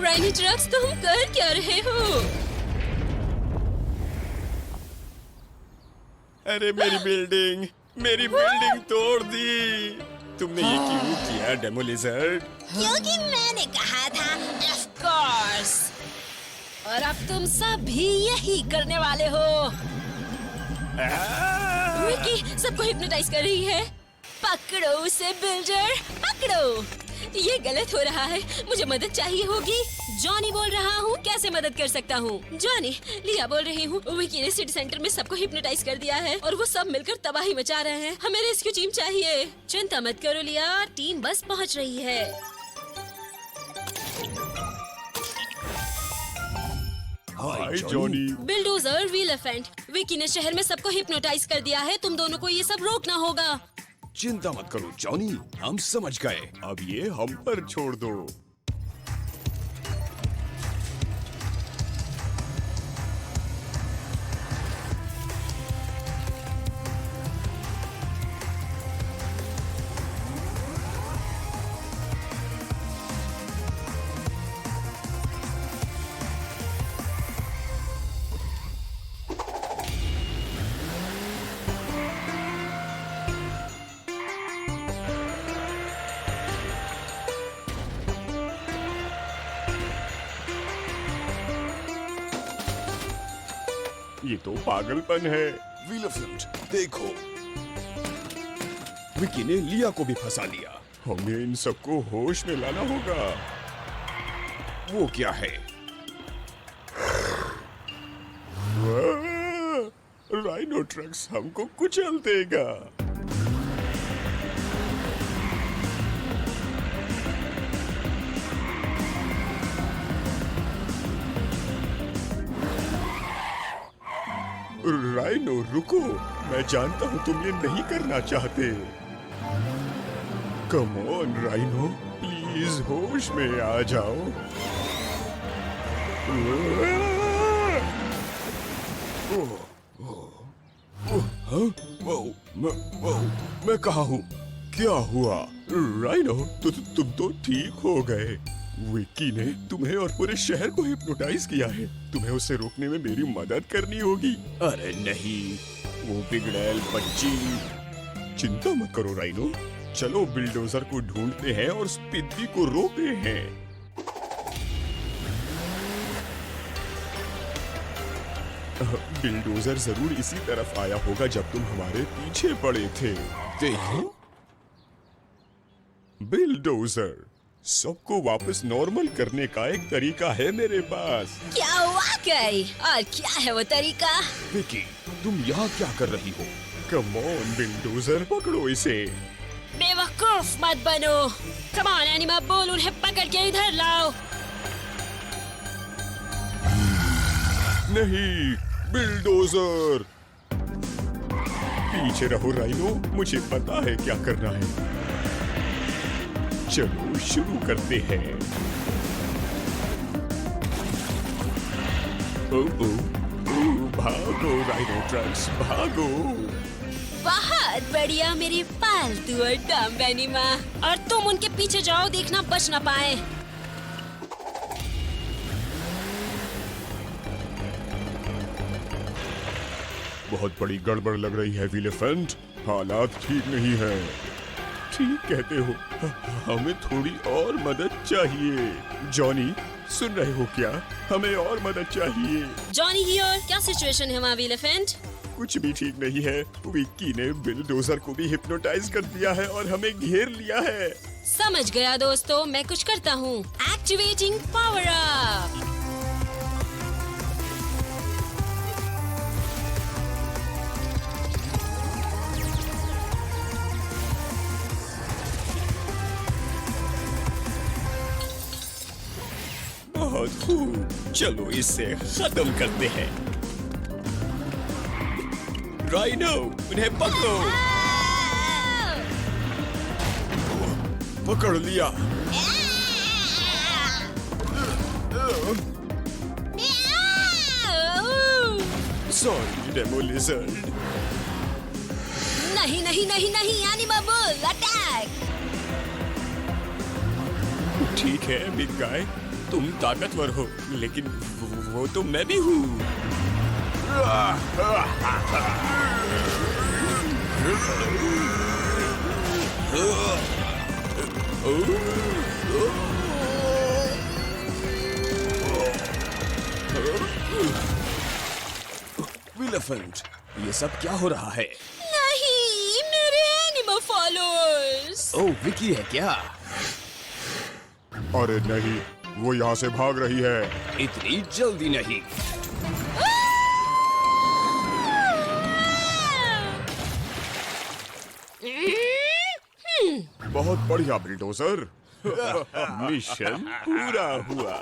राइनोट्रक्स, तुम कर क्या रहे हो? अरे मेरी बिल्डिंग तोड़ दी। तुमने ये क्यों किया डेमो लिजर्ड? क्योंकि मैंने कहा था ऑफ कोर्स। और अब तुम सब भी यही करने वाले हो। विकी सबको हिप्नोटाइज कर रही है। पकड़ो उसे बिल्डर, पकड़ो। ये गलत हो रहा है, मुझे मदद चाहिए होगी। जॉनी बोल रहा हूँ, कैसे मदद कर सकता हूँ? जॉनी, लिया बोल रही हूँ। विकी ने सिटी सेंटर में सबको हिप्नोटाइज कर दिया है और वो सब मिलकर तबाही मचा रहे हैं। हमें रेस्क्यू टीम चाहिए। चिंता मत करो लिया, टीम बस पहुँच रही है। Hi Johnny. Bulldozer, wheel elephant, Vicky ने शहर में सबको हिप्नोटाइज कर दिया है। तुम दोनों को ये सब रोकना होगा। चिंता मत करो जॉनी, हम समझ गए। अब ये हम पर छोड़ दो। ये तो पागलपन है। व्हीलफ्रंट, देखो। विकी ने लिया को भी फंसा लिया। हमें इन सबको होश में लाना होगा। वो क्या है? राइनोट्रक्स हमको कुचल देगा। राइनो रुको, मैं जानता हूँ तुम ये नहीं करना चाहते। कम ऑन राइनो, प्लीज होश में आ जाओ। मैं कहाँ हूँ? क्या हुआ? राइनो, तुम तो ठीक हो गए। विकी ने तुम्हें और पूरे शहर को हिप्नोटाइज किया है। तुम्हें उसे रोकने में मेरी मदद करनी होगी। अरे नहीं, वो बिगड़ैल बच्ची। चिंता मत करो राइनो, चलो बिल्डोजर को ढूंढते हैं और स्पिदी को रोकते हैं। बिल्डोजर जरूर इसी तरफ आया होगा जब तुम हमारे पीछे पड़े थे। देखो बिल्डोजर, सबको वापस नॉर्मल करने का एक तरीका है मेरे पास। क्या वाकई? और क्या है वो तरीका? विकी, तुम यहाँ क्या कर रही हो? कम ऑन बिल्डोजर, पकड़ो इसे। बेवकूफ मत बनो। कम ऑन एनिमा, बोल उन्हें पकड़ के इधर लाओ। नहीं, बिल्डोजर। पीछे रहो राइनो, मुझे पता है क्या करना है। चलो शुरू करते हैं। भागो राइनोट्रक्स, भागो। बहुत बढ़िया मेरी पालतू और डम्ब एनिमा। और तुम उनके पीछे जाओ, देखना बच ना पाए। बहुत बड़ी गड़बड़ लग रही है विलेफेंट, हालात ठीक नहीं है। ठीक कहते हो, हमें थोड़ी और मदद चाहिए। जॉनी, सुन रहे हो क्या? हमें और मदद चाहिए। जॉनी हियर, क्या सिचुएशन है वहाँ विलेफेंट? कुछ भी ठीक नहीं है। विक्की ने बिल्डोजर को भी हिप्नोटाइज कर दिया है और हमें घेर लिया है। समझ गया दोस्तों, मैं कुछ करता हूँ। Activating power up. बहुत खूब, चलो इसे खत्म करते हैं। राइनो, उन्हें पकड़ो। पकड़ लिया। Sorry demo lizard. नहीं नहीं नहीं नहीं, एनिमा बुल अटैक। ठीक है बिग गाय, तुम ताकतवर हो, लेकिन वो तो मैं भी हूँ। विलेफेंट, ये सब क्या हो रहा है? नहीं, मेरे एनिमल फॉलोअर्स। ओह, विकी है क्या? अरे नहीं, वो यहाँ से भाग रही है। इतनी जल्दी नहीं। बहुत बढ़िया बिल्डोजर। मिशन पूरा हुआ।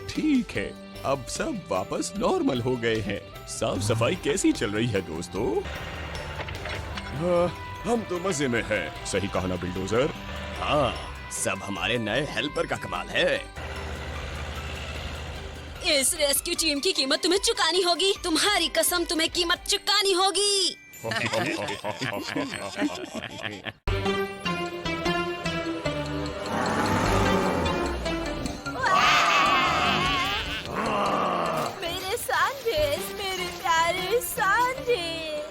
ठीक है, अब सब वापस नॉर्मल हो गए हैं। साफ सफाई कैसी चल रही है दोस्तों? हम तो मजे में हैं। सही कहा ना बिल्डोजर? हाँ, सब हमारे नए हेल्पर का कमाल है। इस रेस्क्यू टीम की कीमत तुम्हें चुकानी होगी। तुम्हारी कसम, तुम्हें कीमत चुकानी होगी। मेरे सांडेस, मेरे प्यारे सांडेस।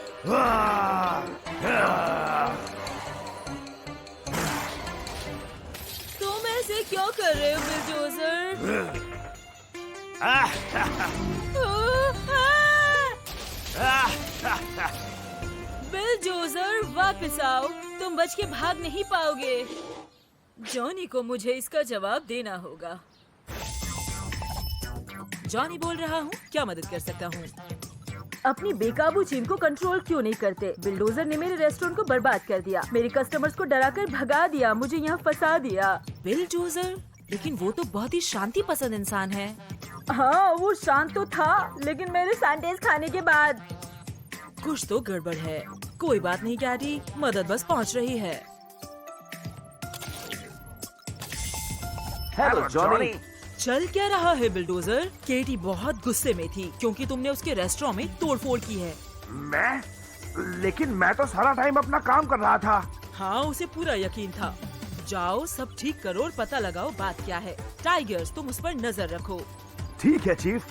तुम ऐसे क्यों कर रहे हो बिलडोजर? बिलडोजर वापस आओ, तुम बच के भाग नहीं पाओगे। जॉनी को मुझे इसका जवाब देना होगा। जॉनी बोल रहा हूँ, क्या मदद कर सकता हूँ? अपनी बेकाबू चीन को कंट्रोल क्यों नहीं करते? बिल्डोजर ने मेरे रेस्टोरेंट को बर्बाद कर दिया, मेरे कस्टमर्स को डराकर भगा दिया, मुझे यहाँ फंसा दिया। बिलडोजर? लेकिन वो तो बहुत ही शांति पसंद इंसान है। हाँ, वो शांत तो था, लेकिन मेरे सैंडविच खाने के बाद कुछ तो गड़बड़ है। कोई बात नहीं कैटी, मदद बस पहुँच रही है। Hello Johnny. चल क्या रहा है बिलडोजर? केटी बहुत गुस्से में थी क्योंकि तुमने उसके रेस्टोरेंट में तोड़फोड़ की है। लेकिन मैं तो सारा टाइम अपना काम कर रहा था। हाँ, उसे पूरा यकीन था। जाओ सब ठीक करो और पता लगाओ बात क्या है। टाइगर्स, तुम उस पर नजर रखो। ठीक है चीफ,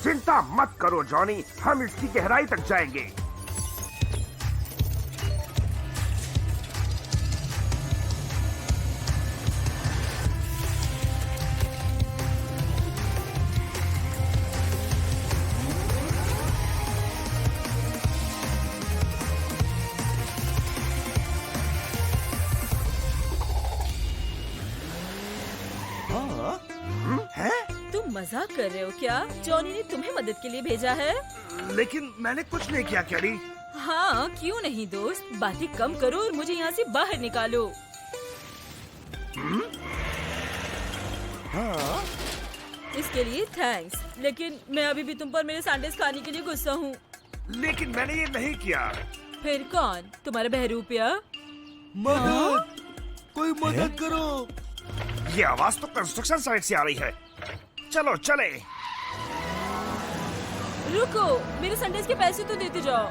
चिंता मत करो जॉनी, हम इसकी गहराई तक जाएंगे। तुम मजाक कर रहे हो क्या? जॉनी ने तुम्हें मदद के लिए भेजा है? लेकिन मैंने कुछ नहीं किया कैडी। हाँ, क्यों नहीं दोस्त, बातें कम करो और मुझे यहाँ से बाहर निकालो। हाँ? इसके लिए थैंक्स, लेकिन मैं अभी भी तुम पर मेरे सैंडविच खाने के लिए गुस्सा हूँ। लेकिन मैंने ये नहीं किया। फिर कौन? तुम्हारा बहरूपिया? मदद! कोई मदद करो! ये आवाज तो कंस्ट्रक्शन साइट से आ रही है। चलो चले। रुको, मेरे सैंडविच के पैसे तो देते जाओ।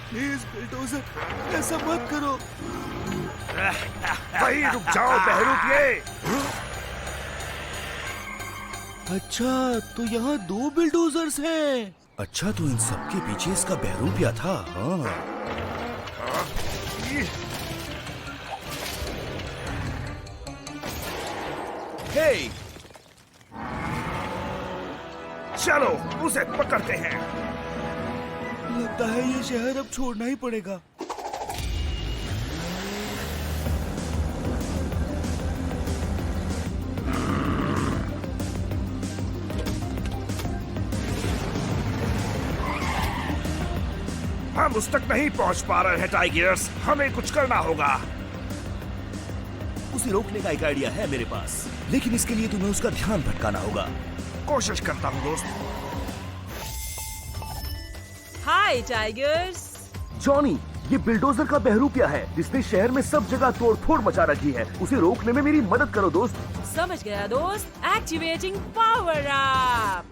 प्लीज बिल्डोजर, ऐसा मत करो। वही रुक जाओ बहरूपिये। अच्छा, तो यहाँ 2 बिल्डोजर्स हैं। अच्छा, तो इन सबके पीछे इसका बहरूपिया था। हाँ। हे! चलो उसे पकड़ते हैं। लगता है ये शहर अब छोड़ना ही पड़ेगा। हम उस तक नहीं पहुंच पा रहे हैं टाइगर्स, हमें कुछ करना होगा। उसे रोकने का एक आइडिया है मेरे पास, लेकिन इसके लिए तुम्हें उसका ध्यान भटकाना होगा। कोशिश करता हूँ दोस्त। हाय टाइगर्स। जॉनी, ये बिल्डोजर का बहरूपिया है जिसने शहर में सब जगह तोड़फोड़ मचा रखी है। उसे रोकने में मेरी मदद करो दोस्त। समझ गया दोस्त। Activating power up.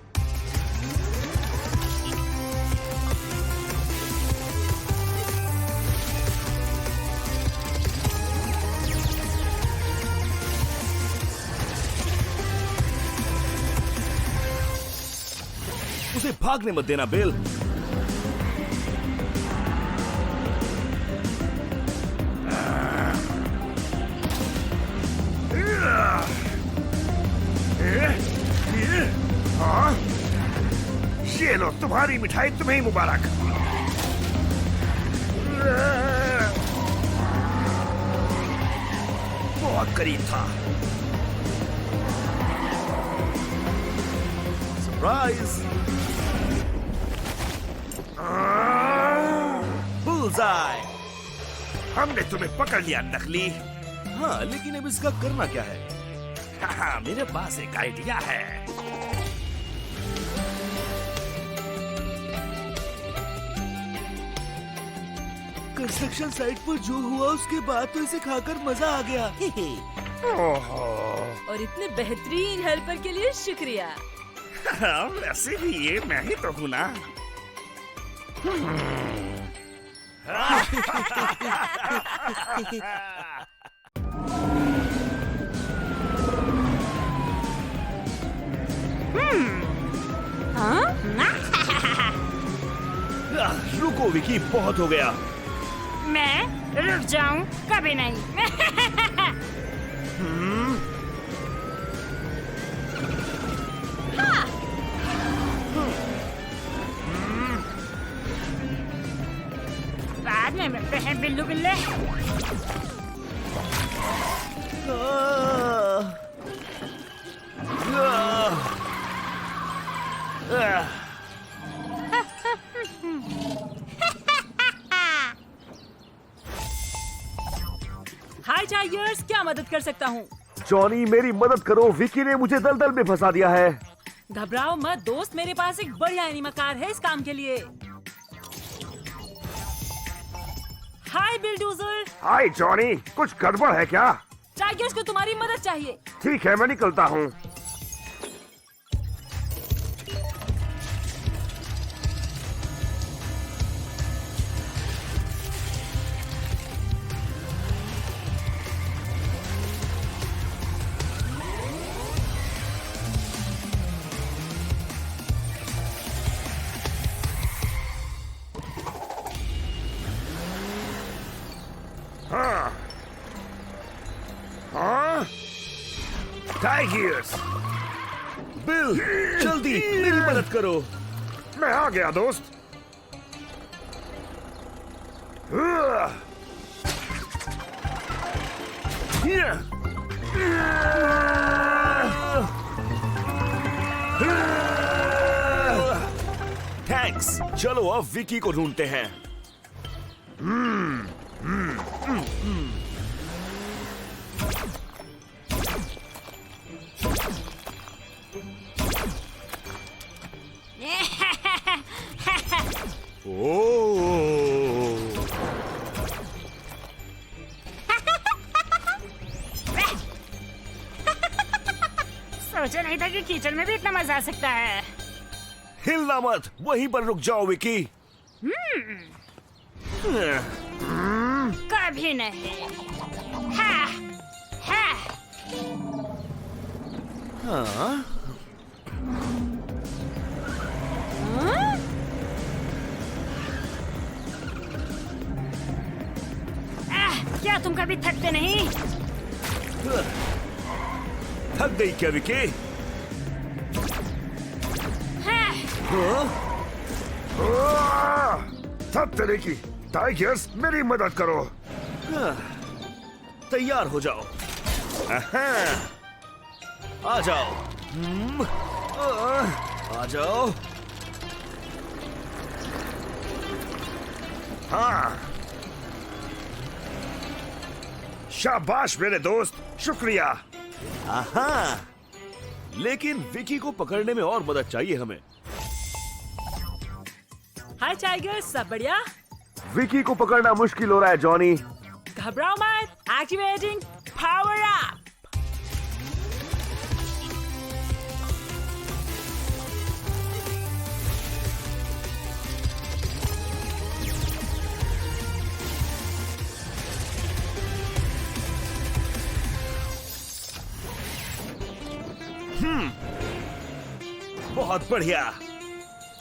उसे भागने मत देना बिल। हाँ? ये लो तुम्हारी मिठाई, तुम्हें मुबारक। बहुत करीब था। सरप्राइज। बुल्सआई। हमने तुम्हें पकड़ लिया नकली। हाँ, लेकिन अब इसका करना क्या है? हाँ, मेरे पास एक आइडिया है। कंस्ट्रक्शन साइट पर जो हुआ उसके बाद तो इसे खाकर मजा आ गया। और इतने बेहतरीन हेल्पर के लिए शुक्रिया। हाँ, वैसे भी ये मैं ही तो हूँ ना। रुको विकी, बहुत हो गया। मैं रुक जाऊं? कभी नहीं। बाद में मिलते हैं बिल्लू बिल्ले। हाय टाइगर्स, क्या मदद कर सकता हूँ? जॉनी, मेरी मदद करो, विकी ने मुझे दलदल में फंसा दिया है। घबराओ मत दोस्त, मेरे पास एक बढ़िया एनिमा कार है इस काम के लिए। हाय बिल्डोजर। हाय जॉनी, कुछ गड़बड़ है क्या? टाइगर्स को तुम्हारी मदद चाहिए। ठीक है, मैं निकलता हूँ। टाइगर्स, बिल, जल्दी मेरी मदद करो। मैं आ गया दोस्त। थैंक्स। चलो अब विकी को ढूंढते हैं। ओह, सोचा नहीं था कि कीचड़ में भी इतना मजा आ सकता है। हिलना मत, वहीं पर रुक जाओ विकी। कभी नहीं। हाँ, हाँ। हाँ? क्या तुम कभी थकते नहीं? थक गई क्या विकी? सब तरह की। टाइगर्स, मेरी मदद करो। तैयार हो जाओ। आ जाओ। आ जाओ। हाँ, शाबाश मेरे दोस्त, शुक्रिया। आहा, लेकिन विकी को पकड़ने में और मदद चाहिए हमें। हाय टाइगर्स, सब बढ़िया? विकी को पकड़ना मुश्किल हो रहा है जॉनी। घबराओ मत, एक्टिवेटिंग पावर अप। बहुत बढ़िया।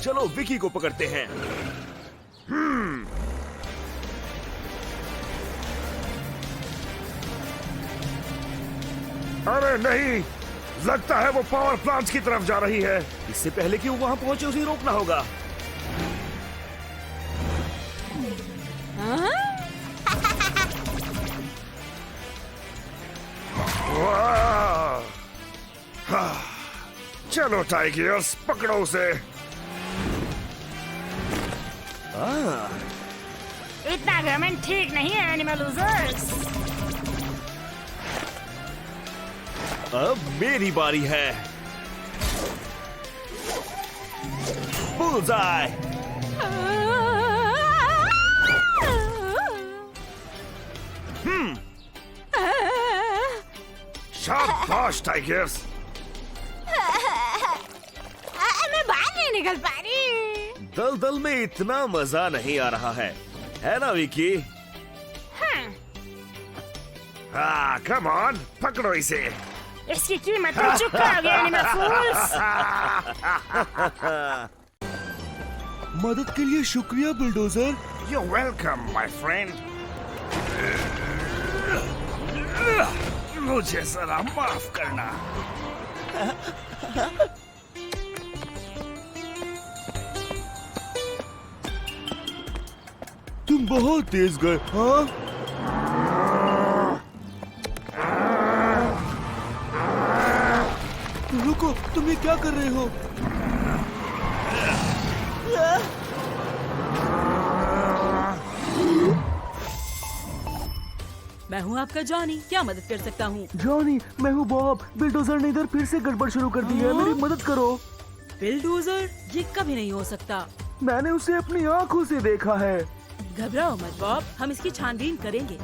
चलो विकी को पकड़ते हैं। अरे नहीं, लगता है वो पावर प्लांट की तरफ जा रही है। इससे पहले कि वो वहां पहुंचे उसे रोकना होगा। वाह! हाँ, चलो टाइगर्स, पकड़ो उसे। इतना घमंड ठीक नहीं है एनिमल लूजर्स। अब मेरी बारी है। बुलजाई। शाबाश टाइगर्स। मैं बाहर नहीं निकल पा रही। दलदल में इतना मजा नहीं आ रहा है ना विकी? हाँ, कम ऑन, पकड़ो इसे। इसकी कीमत तुम चुकाओगे एनिमल फूल्स। मदद के लिए शुक्रिया bulldozer. You're welcome, my friend. मुझे जरा माफ करना। तुम बहुत तेज गए। हाँ, रुको, तुम ये क्या कर रहे हो? मैं हूँ आपका जॉनी, क्या मदद कर सकता हूँ? जॉनी, मैं हूँ बॉब। बिल्डोजर ने इधर फिर से गड़बड़ शुरू कर दी है। मेरी मदद करो। बिल्डोजर? ये कभी नहीं हो सकता। मैंने उसे अपनी आंखों से देखा है। घबराओ मत बॉब, हम इसकी छानबीन करेंगे।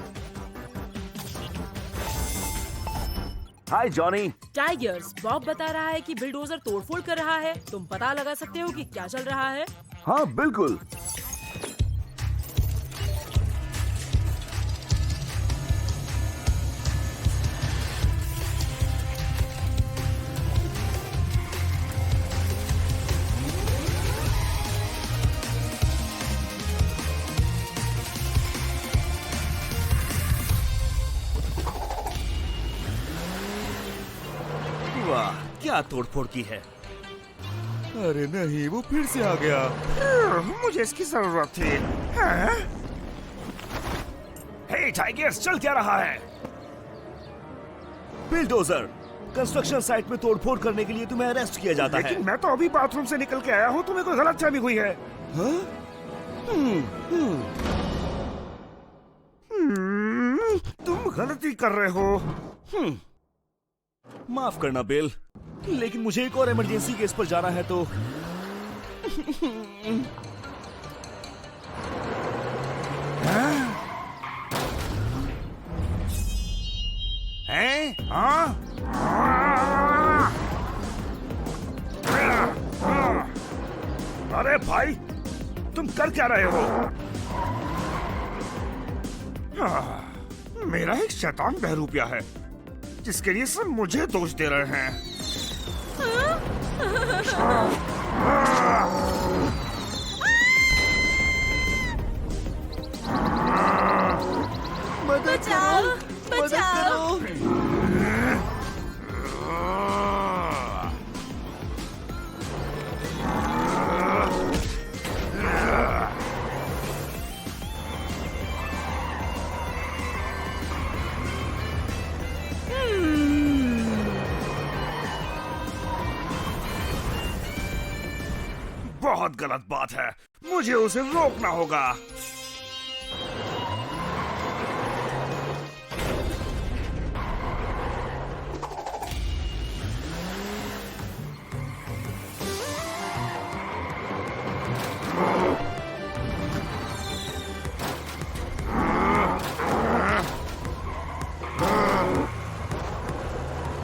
हाय जॉनी। टाइगर्स, बॉब बता रहा है कि बिल्डोजर तोड़फोड़ कर रहा है। तुम पता लगा सकते हो कि क्या चल रहा है? हाँ बिल्कुल। वाह, क्या तोड़फोड़ की है। अरे नहीं, वो फिर से आ गया। मुझे इसकी जरूरत थी। हे टाइगर्स, चल क्या रहा है? बिल्डोजर, कंस्ट्रक्शन साइट में तोड़फोड़ करने के लिए तुम्हें अरेस्ट किया जाता है। लेकिन मैं तो अभी बाथरूम से निकल के आया हूँ, तुम्हें कोई गलतफहमी हुई है? तुम गलती कर रहे हो। माफ करना बिल, लेकिन मुझे एक और इमरजेंसी केस पर जाना है तो। हैं? हाँ? अरे भाई, तुम कर क्या रहे हो? मेरा एक शैतान बहरूपिया है, जिसके लिए सब मुझे दोष दे रहे हैं। मदद करो, मदद करो। बहुत गलत बात है, मुझे उसे रोकना होगा।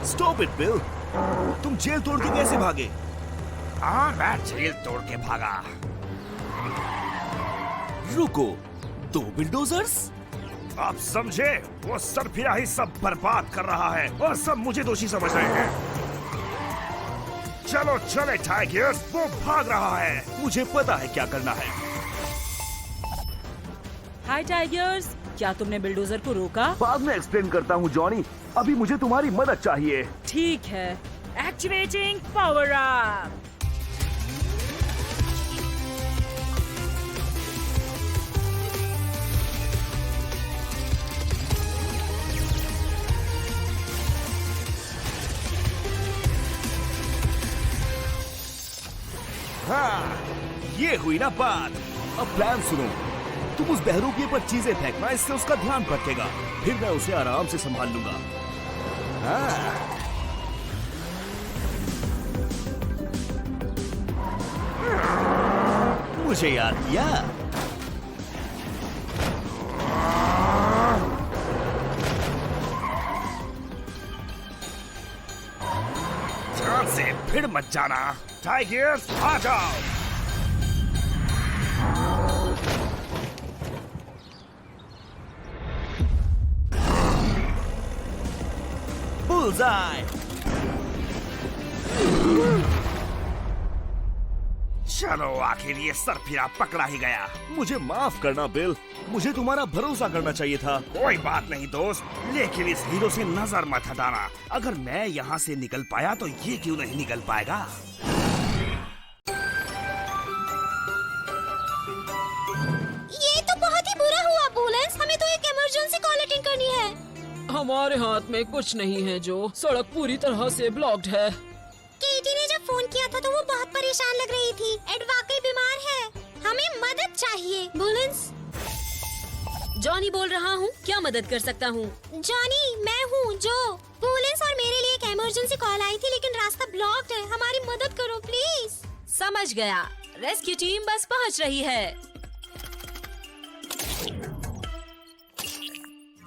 स्टॉप इट बिल, तुम जेल तोड़ के कैसे भागे? हाँ, मैं जेल तोड़ के भागा। रुको, 2 बिल्डोजर्स? आप समझे? वो सरफिरा ही सब बर्बाद कर रहा है और सब मुझे दोषी समझ रहे हैं। चलो चले टाइगर्स, वो भाग रहा है। मुझे पता है क्या करना है। हाय टाइगर्स, क्या तुमने बिल्डोजर को रोका? बाद में एक्सप्लेन करता हूँ जॉनी, अभी मुझे तुम्हारी मदद चाहिए। ठीक है, एक्टिवेटिंग पावर अप। हाँ, ये हुई ना बात। अब प्लान सुनो, तुम उस बहरूपिये पर चीजें फेंकना, इससे उसका ध्यान भटकेगा, फिर मैं उसे आराम से संभाल लूंगा। हाँ। मुझे याद किया। ध्यान से फिर मत जाना। टाइगर्स आ जाओ। बुलजाई। चलो आखिर ये सरफिरा पकड़ा ही गया। मुझे माफ करना बिल, मुझे तुम्हारा भरोसा करना चाहिए था। कोई बात नहीं दोस्त, लेकिन इस हीरो से नजर मत हटाना। अगर मैं यहाँ से निकल पाया तो ये क्यों नहीं निकल पाएगा। ये तो बहुत ही बुरा हुआ बुलेंस, हमें तो एक इमरजेंसी कॉल अटेंड करनी है। हमारे हाथ में कुछ नहीं है जो, सड़क पूरी तरह से ब्लॉक्ड है। केटी ने जब फोन किया था तो वो बहुत परेशान लग रही थी। एड वाकई बीमार है, हमें मदद चाहिए। बुलेंस, जॉनी बोल रहा हूँ, क्या मदद कर सकता हूँ? जॉनी, मैं हूँ जो। बुलेंस और मेरे लिए एक इमरजेंसी कॉल आई थी, लेकिन रास्ता ब्लॉक्ड है। हमारी मदद करो प्लीज। समझ गया, रेस्क्यू टीम बस पहुँच रही है।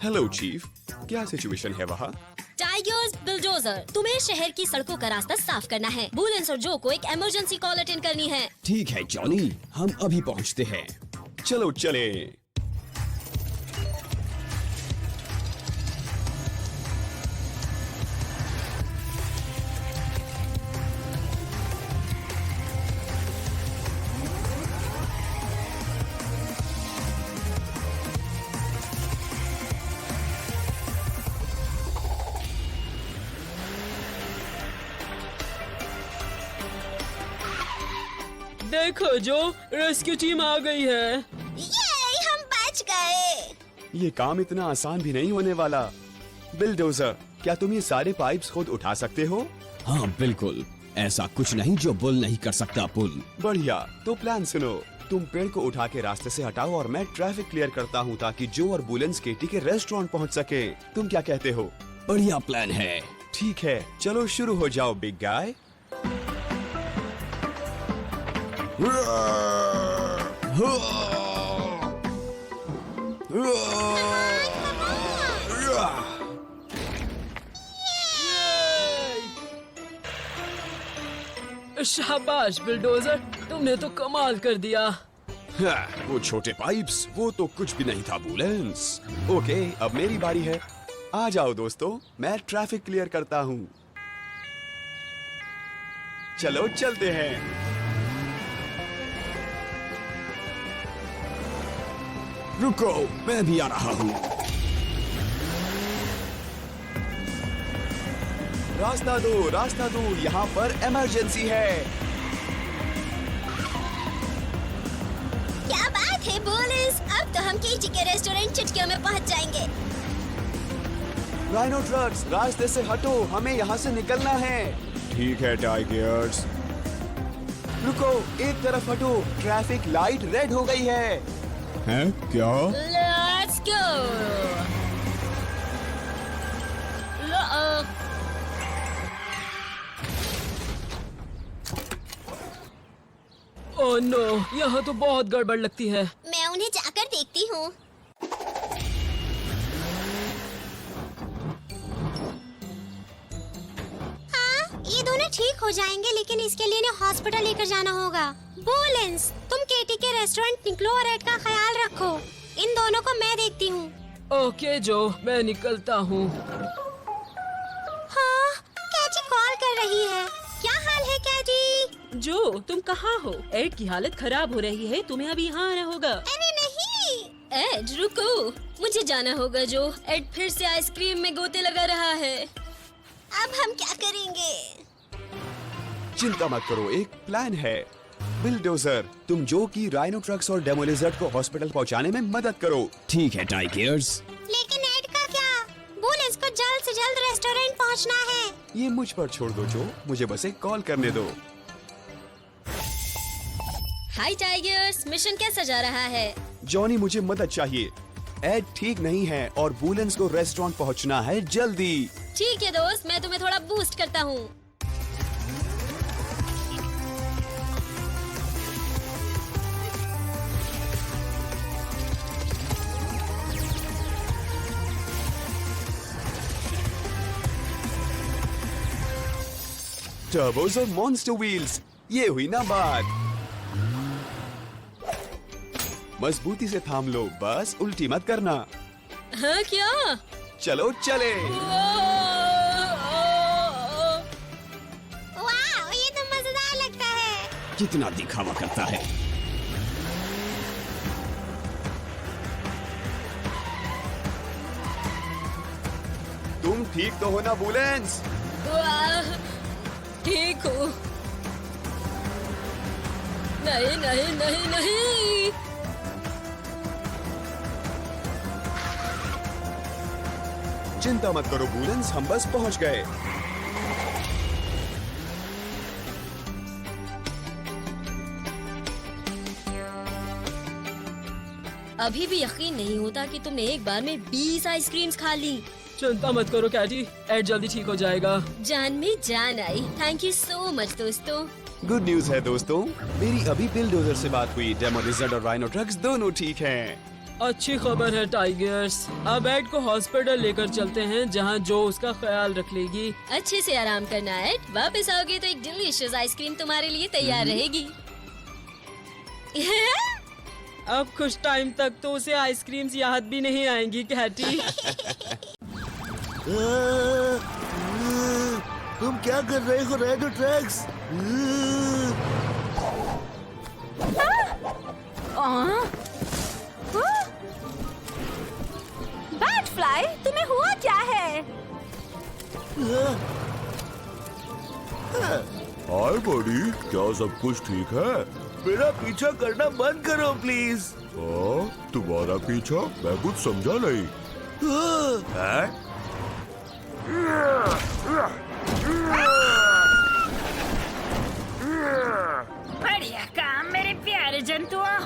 हेलो चीफ, क्या सिचुएशन है वहाँ? टाइगर्स बिल्डोजर, तुम्हें शहर की सड़कों का रास्ता साफ करना है। बुलेंस और जो को एक इमरजेंसी कॉल अटेंड करनी है। ठीक है जॉनी, हम अभी पहुंचते हैं। चलो चले। देखो जो, रेस्क्यू टीम आ गई है। ये हम बच गए। ये काम इतना आसान भी नहीं होने वाला। बिल्डोजर, क्या तुम ये सारे पाइप्स खुद उठा सकते हो? हाँ बिल्कुल, ऐसा कुछ नहीं जो बुल नहीं कर सकता पुल। बढ़िया, तो प्लान सुनो। तुम पेड़ को उठा के रास्ते से हटाओ और मैं ट्रैफिक क्लियर करता हूँ ताकि जो और बुलेंस केटी के रेस्टोरेंट पहुँच सके। तुम क्या कहते हो? बढ़िया प्लान है। ठीक है, चलो शुरू हो जाओ बिग गाय। शाबाश बिल्डोजर, तुमने तो कमाल कर दिया। हाँ, वो छोटे पाइप्स, वो तो कुछ भी नहीं था बुलेंस। ओके, अब मेरी बारी है। आ जाओ दोस्तों, मैं ट्रैफिक क्लियर करता हूँ। चलो चलते हैं। रुको, मैं भी आ रहा हूँ। रास्ता दो, यहाँ पर इमरजेंसी है। क्या बात है बुलेंस, अब तो हम केटी के रेस्टोरेंट चुटकियों में पहुंच जाएंगे। राइनो ट्रक्स, रास्ते से हटो, हमें यहाँ से निकलना है। ठीक है टाइगर्स। रुको, एक तरफ हटो, ट्रैफिक लाइट रेड हो गई है। हैं क्या? Let's go. ओह नो, यहाँ तो बहुत गड़बड़ लगती है। मैं उन्हें जाकर देखती हूँ। हाँ, ये दोनों ठीक हो जाएंगे, लेकिन इसके लिए इन्हें हॉस्पिटल लेकर जाना होगा। बुलेंस, तुम केटी के रेस्टोरेंट निकलो और एड का ख्याल रखो। इन दोनों को मैं देखती हूँ। ओके जो, मैं निकलता हूँ। हाँ, कैची कॉल कर रही है। क्या हाल है कैची? जो तुम कहाँ हो? एड की हालत खराब हो रही है, तुम्हें अभी यहाँ आना होगा। अरे नहीं एड, रुको, मुझे जाना होगा। जो एड फिर से आइसक्रीम में गोते लगा रहा है। अब हम क्या करेंगे? चिंता मत करो, एक प्लान है। बिलडोजर, तुम जो की राइनो ट्रक्स और डेमोलिजर्ड को हॉस्पिटल पहुंचाने में मदद करो। ठीक है टाइगर्स। लेकिन एड का क्या? बुलेंस को जल्द से जल्द रेस्टोरेंट पहुंचना है। ये मुझ पर छोड़ दो जो, मुझे बस एक कॉल करने दो। हाय टाइगर्स, मिशन कैसा जा रहा है? जॉनी, मुझे मदद चाहिए। एड ठीक नहीं है और बुलेंस को रेस्टोरेंट पहुंचना है जल्दी। ठीक है दोस्त, मैं तुम्हें थोड़ा बूस्ट करता हूँ। टर्बोस और मॉन्स्टर व्हील्स, ये हुई ना बात। मजबूती से थाम लो, बस उल्टी मत करना। हाँ क्या? चलो चले। वाह, ये तो मजेदार लगता है। कितना दिखावा करता है। तुम ठीक तो हो ना बुलेंस? वाह, ठीक हूँ। नहीं नहीं नहीं नहीं। चिंता मत करो बुलेंस, हम बस पहुंच गए। अभी भी यकीन नहीं होता कि तुमने एक बार में 20 आइसक्रीम्स खा ली। चिंता मत करो कैटी, एड जल्दी ठीक हो जाएगा। जान में जान आई। थैंक यू सो मच दोस्तों। गुड न्यूज है दोस्तों, मेरी अभी बिलडोजर से बात हुई। डेमोलिजर्ड और राइनो ट्रक्स दोनों ठीक हैं। अच्छी खबर है टाइगर्स, अब एड को हॉस्पिटल लेकर चलते हैं जहाँ जो उसका ख्याल रख लेगी। अच्छे से आराम करना एड, वापस आओगे तो एक डिलीशियस आइसक्रीम तुम्हारे लिए तैयार रहेगी। अब कुछ टाइम तक तो उसे आइसक्रीम्स याद भी नहीं आएंगी कैटी। तुम क्या कर रहे हो राइनो ट्रक्स? बैटफ्लाई, तुम्हें हुआ क्या है? हाय बॉडी, क्या सब कुछ ठीक है? मेरा पीछा करना बंद करो प्लीज। तुम्हारा पीछा? मैं कुछ समझा नहीं। बढ़िया काम मेरे प्यारे जंतुओं।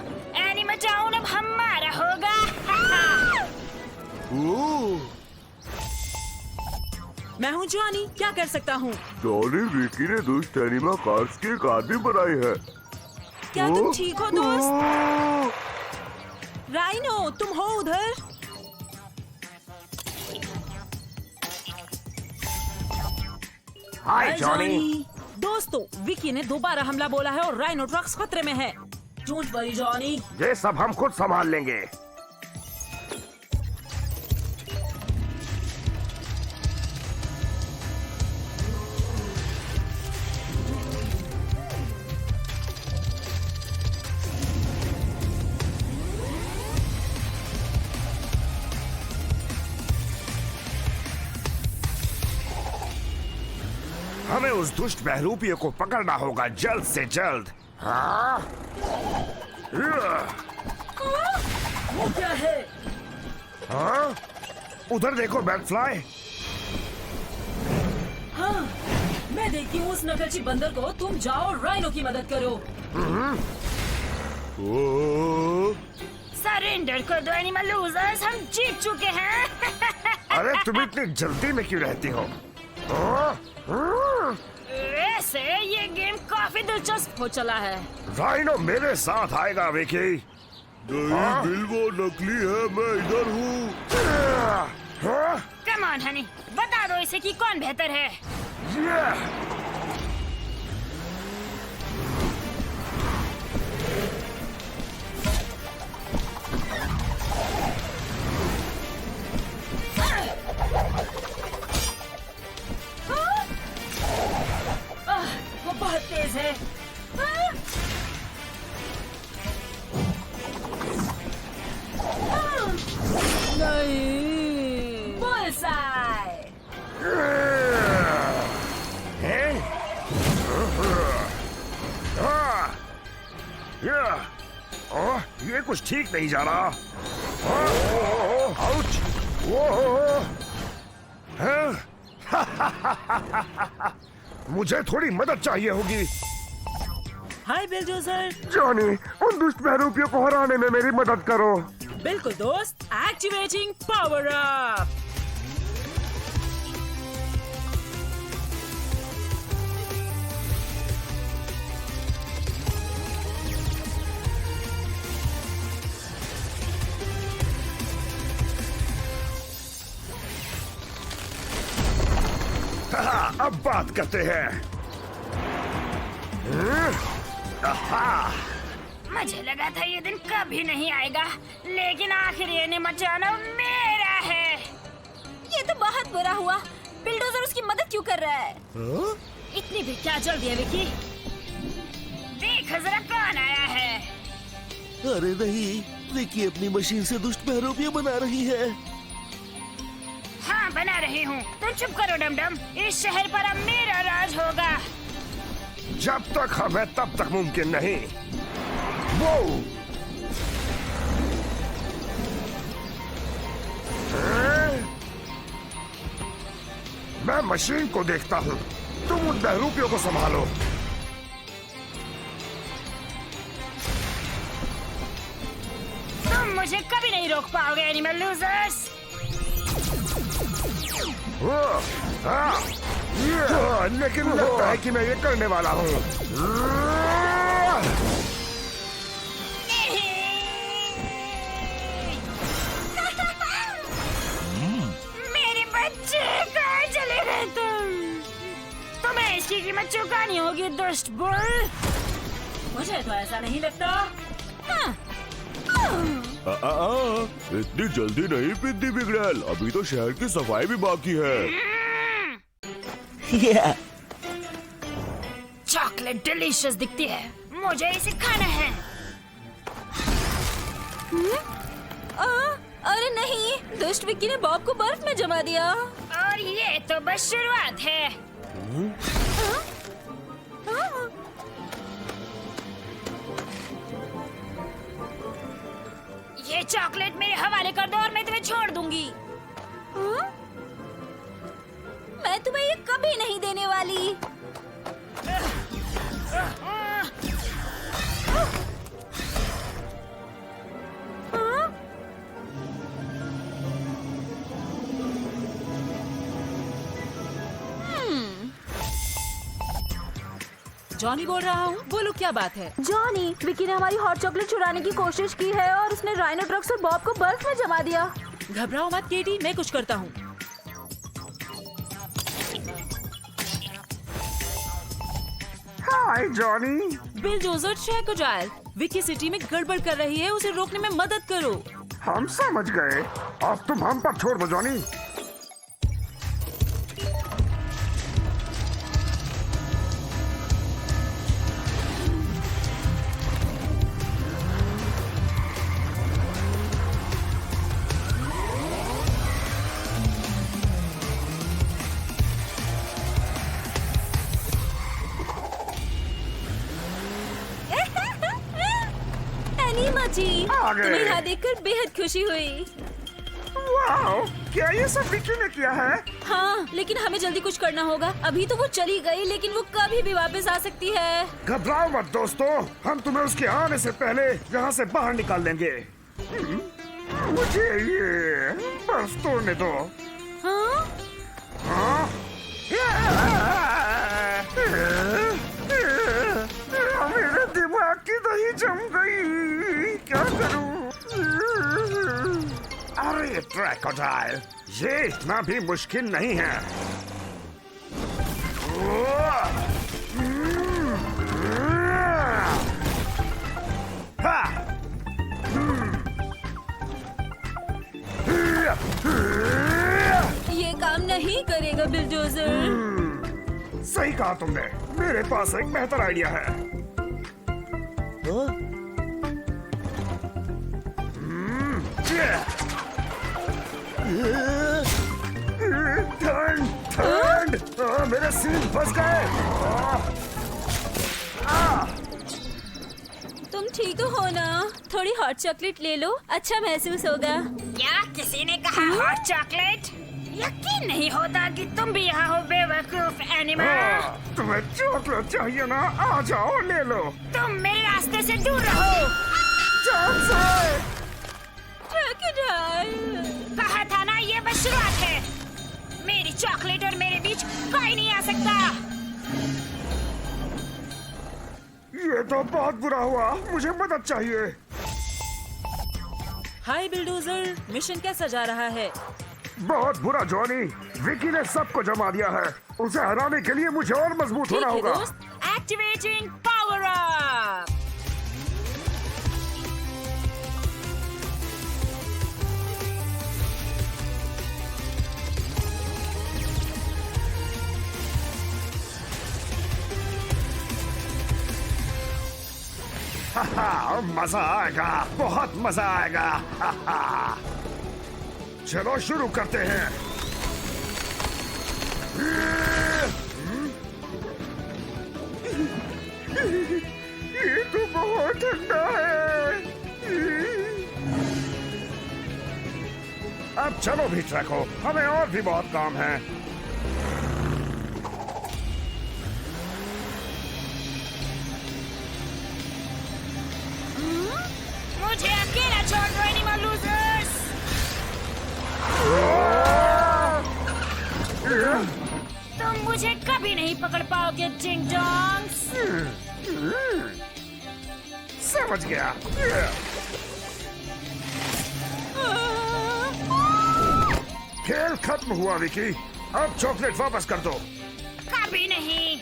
एनी मचाओ, अब हमारा होगा। मैं हूँ जॉनी, क्या कर सकता हूँ? जॉनी, विकी ने दुष्ट एनिमा कार्स की एक आदमी बनाई है। क्या तुम ठीक हो दोस्त? राइनो, तुम हो उधर? हाय जॉनी। दोस्तों, विकी ने दोबारा हमला बोला है और राइनो ट्रक्स खतरे में है। झूठ बड़ी जॉनी। ये सब हम खुद संभाल लेंगे। हमें उस दुष्ट बहरूपियों को पकड़ना होगा जल्द से जल्द। हाँ? वो क्या है? हाँ? उधर देखो बैटफ्लाई। हाँ, मैं देखती हूँ उस नकलची बंदर को। तुम जाओ राइनो की मदद करो। सरेंडर कर दो एनिमल लूजर्स, हम जीत चुके हैं। अरे तुम इतनी जल्दी में क्यों रहती हो? वैसे ये गेम काफी दिलचस्प हो चला है। राइनो मेरे साथ आएगा विकी। नहीं बिल, वो नकली है, मैं इधर हूँ। कम ऑन हनी, बता दो इसे कि कौन बेहतर है। वो बहुत तेज है। ये कुछ ठीक नहीं जा रहा। आउच! मुझे थोड़ी मदद चाहिए होगी। हाय बिलडोजर। जॉनी, उन दुष्ट बहरूपियों को हराने में मेरी मदद करो। बिल्कुल दोस्त, एक्टिवेटिंग पावर अप। अब बात करते हैं। मुझे लगा था ये दिन कभी नहीं आएगा, लेकिन आखिर ये निमटाना मेरा है। ये तो बहुत बुरा हुआ। बिल्डोजर उसकी मदद क्यों कर रहा है? इतनी भी क्या जल्दी है विकी? देख जरा कौन आया है। अरे नहीं, विकी अपनी मशीन से दुष्ट बहरूपियां बना रही है। हाँ बना रही हूँ। तुम चुप करो डमडम। इस शहर पर अब मेरा राज होगा। जब तक हमें तब तक मुमकिन नहीं। वो मैं मशीन को देखता हूँ, तुम उन बहरूपियों को संभालो। तुम मुझे कभी नहीं रोक पाओगे एनिमल लूजर्स। लेकिन लगता है कि मैं ये करने वाला हूँ। मेरे बच्चे कहाँ चले गए तुम? तुम्हें इसकी कीमत चुकानी होगी दुष्ट बुल। मुझे तो ऐसा नहीं लगता। इतनी जल्दी नहीं पिद्दी बिगड़ैल, अभी तो शहर की सफाई भी बाकी है। चॉकलेट डिलीशियस दिखती है, मुझे इसे खाना है। अरे नहीं, दुष्ट विक्की ने बॉब को बर्फ में जमा दिया। और ये तो बस शुरुआत है। ये चॉकलेट मेरे हवाले कर दो और मैं तुम्हें छोड़ दूंगी। मैं तुम्हें ये कभी नहीं देने वाली। जॉनी बोल रहा हूँ, बोलो क्या बात है? जॉनी, विकी ने हमारी हॉट चॉकलेट चुराने की कोशिश की है और उसने राइनो ट्रक्स और बॉब को बर्फ में जमा दिया। घबराओ मत केटी, मैं कुछ करता हूँ। हाय जॉनी। बिलडोजर ट्रैकोडाइल विकी सिटी में गड़बड़ कर रही है, उसे रोकने में मदद करो। हम समझ गए, अब तुम हम पर छोड़ दो जॉनी। एनीमा जी, आ गए। तुम्हें यहाँ देखकर बेहद खुशी हुई। वाओ, क्या ये सब विकी ने किया है? हाँ, लेकिन हमें जल्दी कुछ करना होगा। अभी तो वो चली गई, लेकिन वो कभी भी वापस आ सकती है। घबराओ मत दोस्तों, हम तुम्हें उसके आने से पहले यहाँ से बाहर निकाल देंगे। मुझे ये बर्फ तोड़ने दो। हाँ? हाँ? मेरे दिमाग की दही जम गई, क्या करूं? अरे ट्रैकोडाइल, ये इतना भी मुश्किल नहीं है। ये काम नहीं करेगा बिलडोजर। सही कहा तुमने, मेरे पास एक बेहतर आइडिया है। धन मेरे सीन फंस गए। तुम ठीक हो ना? थोड़ी हॉट चॉकलेट ले लो, अच्छा महसूस होगा। क्या किसी ने कहा हॉट चॉकलेट? यकीन नहीं होता कि तुम भी यहाँ हो बेवकूफ एनिमा। तुम्हें चॉकलेट चाहिए ना? आ जाओ ले लो। तुम मेरे रास्ते से दूर रहो। कहा था ना, ये बस शुरुआत है। मेरी चॉकलेट और मेरे बीच कोई नहीं आ सकता। ये तो बहुत बुरा हुआ, मुझे मदद चाहिए। हाय बिल्डोजर, मिशन कैसा जा रहा है? बहुत बुरा जॉनी, विकी ने सबको जमा दिया है। उसे हराने के लिए मुझे और मजबूत ठीक होना है होगा। दोस्त, एक्टिवेटिंग पावर अप। मजा आएगा, बहुत मजा आएगा। चलो शुरू करते हैं। ये तो बहुत ठंडा है। अब चलो भी ट्रैको, हमें और भी बहुत काम है। मुझे अकेला छोड़ दो एनिमल लूजर्स। तुम मुझे कभी नहीं पकड़ पाओगे टिंग डोंग्स। समझ गया। खेल खत्म हुआ विकी, अब चॉकलेट वापस कर दो। कभी नहीं।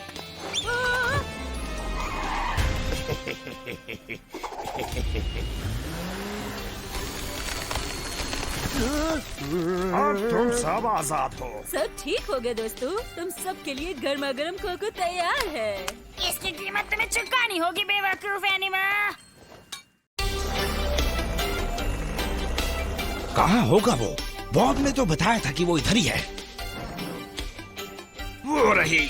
अब तुम सब आजाद हो। सब ठीक हो गया दोस्तों, तुम सबके लिए गर्मा गर्म कोको तैयार है। इसकी कीमत तुम्हें चुकानी होगी बेवकूफ एनिमा। कहाँ होगा वो? बॉब ने तो बताया था कि वो इधर ही है। वो रही।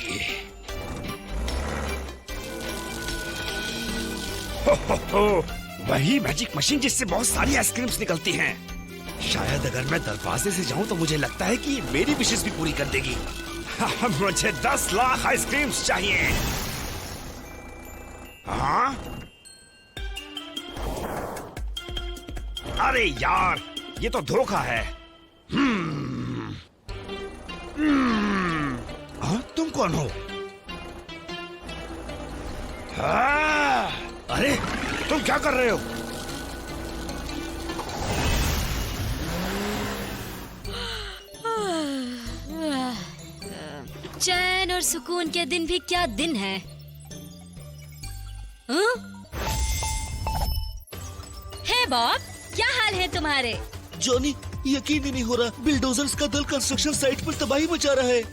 हो, वही मैजिक मशीन जिससे बहुत सारी आइसक्रीम्स निकलती हैं। शायद अगर मैं दरवाजे से जाऊं तो मुझे लगता है कि मेरी विशेष भी पूरी कर देगी। मुझे 10 लाख आइसक्रीम्स चाहिए। हाँ? अरे यार, ये तो धोखा है। हाँ, तुम कौन हो? हाँ, अरे तुम क्या कर रहे हो? चैन और सुकून के दिन भी क्या दिन है। हे बॉब, क्या हाल है तुम्हारे? जॉनी, यकीन ही नहीं हो रहा, बिल्डोजर्स का दल कंस्ट्रक्शन साइट पर तबाही मचा रहा है।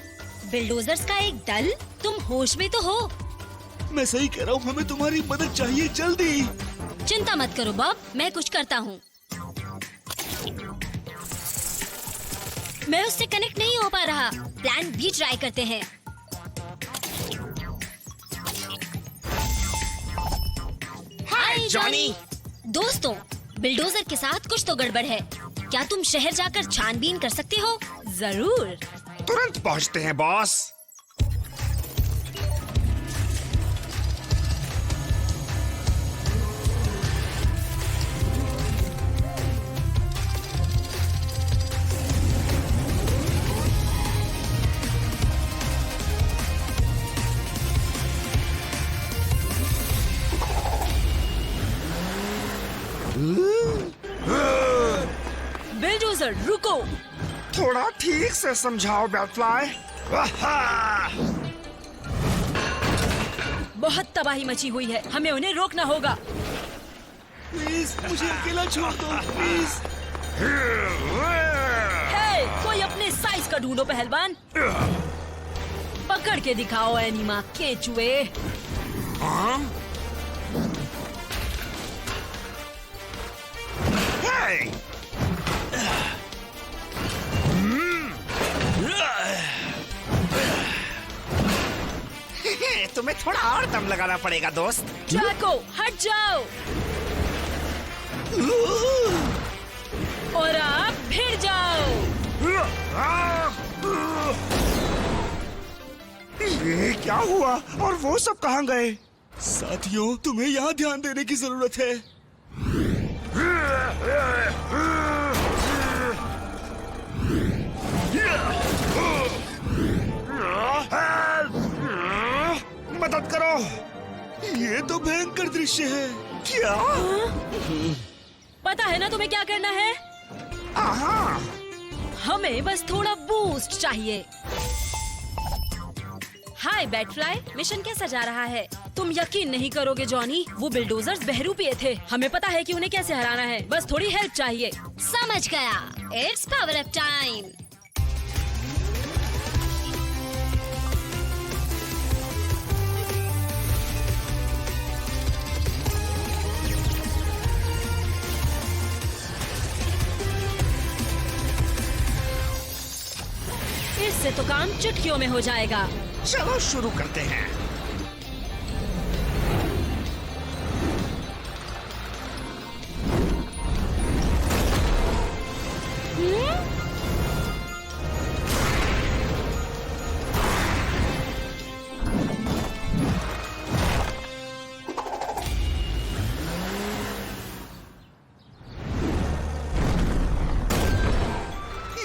बिल्डोजर्स का एक दल? तुम होश में तो हो? मैं सही कह रहा हूँ, हमें तुम्हारी मदद चाहिए जल्दी। चिंता मत करो बॉब, मैं कुछ करता हूँ। मैं उससे कनेक्ट नहीं हो पा रहा। प्लान भी ट्राई करते हैं। हाय जॉनी। दोस्तों, बिल्डोजर के साथ कुछ तो गड़बड़ है। क्या तुम शहर जाकर छानबीन कर सकते हो? जरूर। तुरंत पहुंचते हैं बॉस। बिल्डोजर रुको। थोड़ा ठीक से समझाओ बैटफ्लाई। बहुत तबाही मची हुई है, हमें उन्हें रोकना होगा। प्लीज मुझे अकेला छोड़ दो, प्लीज। हे, कोई अपने साइज का ढूंढो पहलवान। पकड़ के दिखाओ एनिमा केचुए। तुम्हें थोड़ा और दम लगाना पड़ेगा दोस्त। ट्रैको हट जाओ और आप भिड़ जाओ। ये क्या हुआ? और वो सब कहाँ गए? साथियों, तुम्हें यहाँ ध्यान देने की जरूरत है। मदद करो। ये तो भयंकर दृश्य है। क्या? पता है ना तुम्हें क्या करना है? हाँ। हमें बस थोड़ा बूस्ट चाहिए। हाय बैटफ्लाई, मिशन कैसा जा रहा है? तुम यकीन नहीं करोगे जॉनी, वो बिल्डोजर्स बहरूपिये थे। हमें पता है कि उन्हें कैसे हराना है, बस थोड़ी हेल्प चाहिए। समझ गया। It's power up time. इससे तो काम चुटकियों में हो जाएगा। चलो शुरू करते हैं।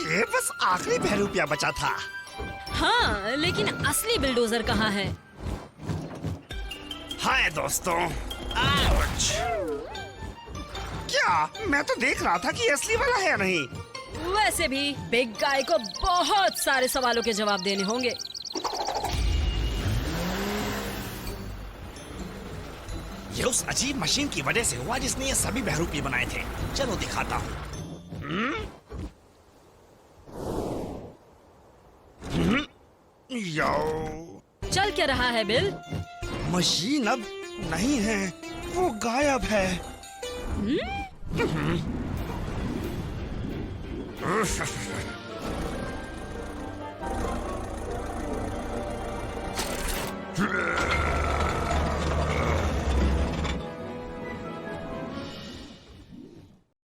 ये बस आखिरी बहरूपिया बचा था। हाँ, लेकिन असली बिल्डोजर कहाँ है? हाय दोस्तों। आउच। क्या? मैं तो देख रहा था कि असली वाला है या नहीं। वैसे भी बिग गाय को बहुत सारे सवालों के जवाब देने होंगे। ये उस अजीब मशीन की वजह से हुआ जिसने ये सभी बहरूपी बनाए थे। चलो दिखाता हूँ। यो। चल क्या रहा है बिल? मशीन अब नहीं है, वो गायब है।